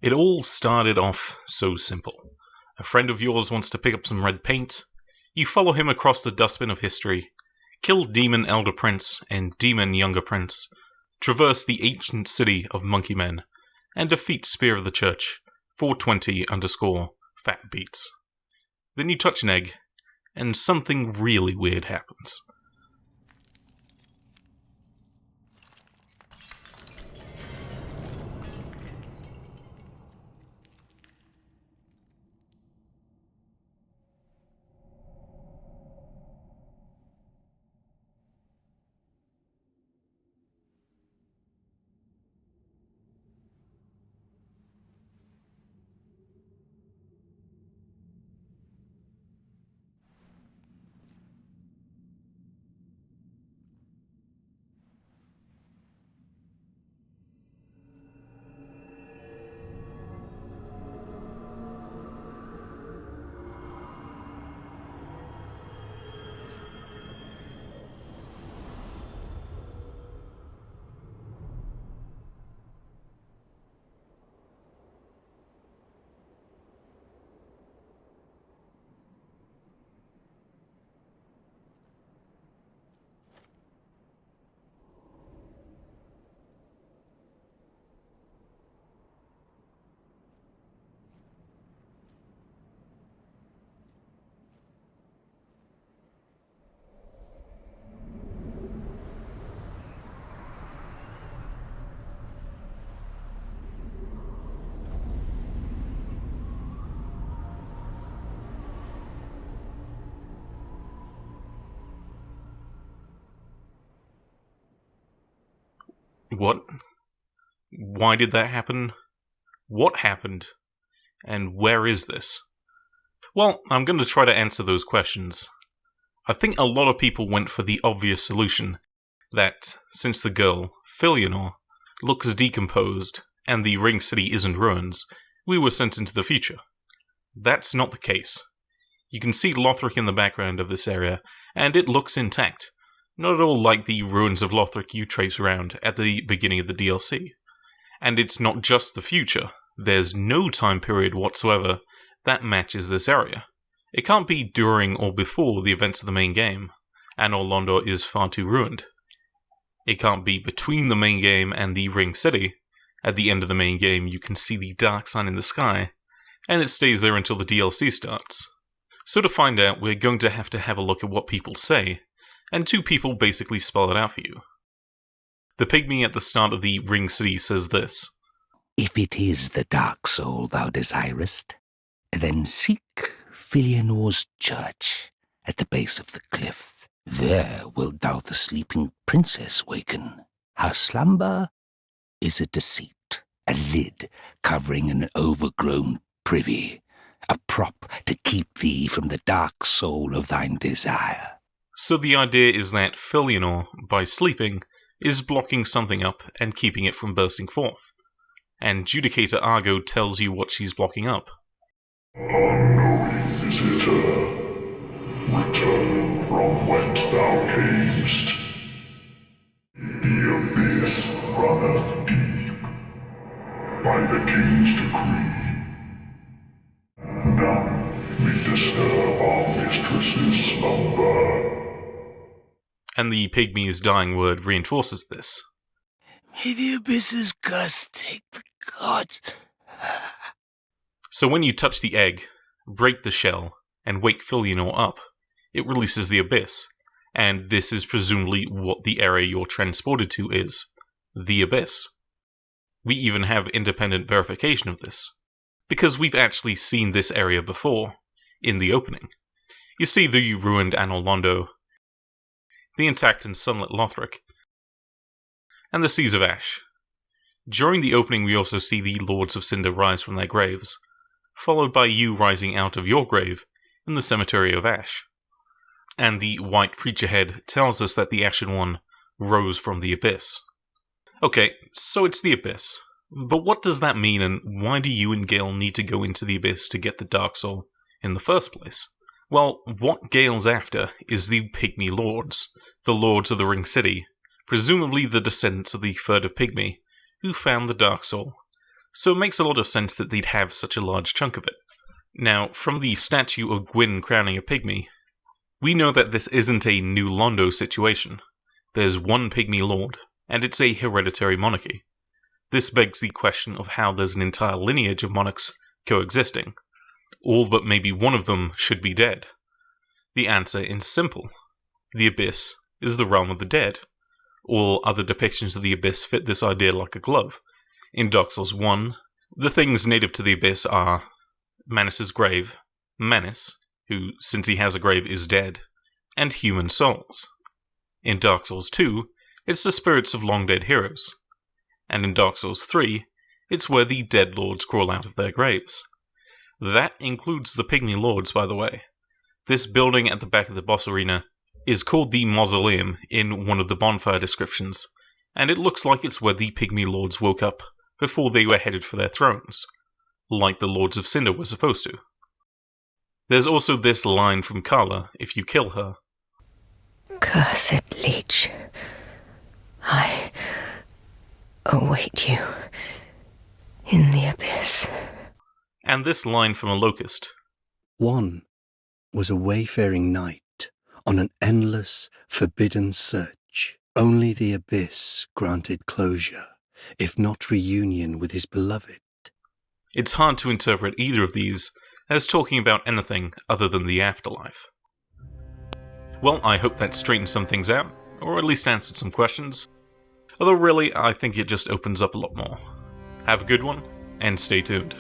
It all started off so simple. A friend of yours wants to pick up some red paint. You follow him across the dustbin of history, kill Demon Elder Prince and Demon Younger Prince, traverse the ancient city of Monkey Men, and defeat Spear of the Church, 420_Fat Beats. Then you touch an egg, and something really weird happens. What? Why did that happen? What happened? And where is this? Well, I'm going to try to answer those questions. I think a lot of people went for the obvious solution, that since the girl, Filianor, looks decomposed and the Ring City is in ruins, we were sent into the future. That's not the case. You can see Lothric in the background of this area, and it looks intact. Not at all like the ruins of Lothric you trace around at the beginning of the DLC. And it's not just the future. There's no time period whatsoever that matches this area. It can't be during or before the events of the main game. Anor Londo is far too ruined. It can't be between the main game and the Ring City. At the end of the main game you can see the dark sign in the sky, and it stays there until the DLC starts. So to find out, we're going to have a look at what people say, and two people basically spell it out for you. The pygmy at the start of the Ring City says this: "If it is the dark soul thou desirest, then seek Filianor's church at the base of the cliff. There wilt thou the sleeping princess waken. Her slumber is a deceit, a lid covering an overgrown privy, a prop to keep thee from the dark soul of thine desire." So the idea is that Filianor, by sleeping, is blocking something up and keeping it from bursting forth. And Judicator Argo tells you what she's blocking up. "Unknowing visitor, return from whence thou camest. The abyss runneth deep, by the king's decree. None may disturb our mistress's slumber." And the pygmy's dying word reinforces this. "May the abyss's curse take the gods." So when you touch the egg, break the shell, and wake Filianor up, it releases the abyss, and this is presumably what the area you're transported to is. The abyss. We even have independent verification of this, because we've actually seen this area before, in the opening. You see the ruined Anor Londo, the intact and sunlit Lothric, and the Seas of Ash. During the opening we also see the Lords of Cinder rise from their graves, followed by you rising out of your grave in the Cemetery of Ash. And the white preacher head tells us that the Ashen One rose from the Abyss. Okay, so it's the Abyss. But what does that mean, and why do you and Gale need to go into the Abyss to get the Dark Soul in the first place? Well, what Gale's after is the Pygmy Lords, the Lords of the Ring City, presumably the descendants of the Third of Pygmy, who found the Dark Soul. so it makes a lot of sense that they'd have such a large chunk of it. Now, from the statue of Gwyn crowning a pygmy, we know that this isn't a New Londo situation. There's one pygmy lord, and it's a hereditary monarchy. This begs the question of how there's an entire lineage of monarchs coexisting. All but maybe one of them should be dead. The answer is simple. The Abyss is the realm of the dead. All other depictions of the Abyss fit this idea like a glove. In Dark Souls 1, the things native to the Abyss are Manus' grave, Manus, who, since he has a grave, is dead, and human souls. In Dark Souls 2, it's the spirits of long-dead heroes. And in Dark Souls 3, it's where the dead lords crawl out of their graves. That includes the Pygmy Lords, by the way. This building at the back of the boss arena is called the Mausoleum in one of the bonfire descriptions, and it looks like it's where the Pygmy Lords woke up before they were headed for their thrones, like the Lords of Cinder were supposed to. There's also this line from Carla if you kill her. Cursed leech, I await you in the abyss. And this line from a locust. One was a wayfaring knight on an endless, forbidden search. Only the abyss granted closure, if not reunion with his beloved. It's hard to interpret either of these as talking about anything other than the afterlife. Well, I hope that straightened some things out, or at least answered some questions. Although really, I think it just opens up a lot more. Have a good one, and stay tuned.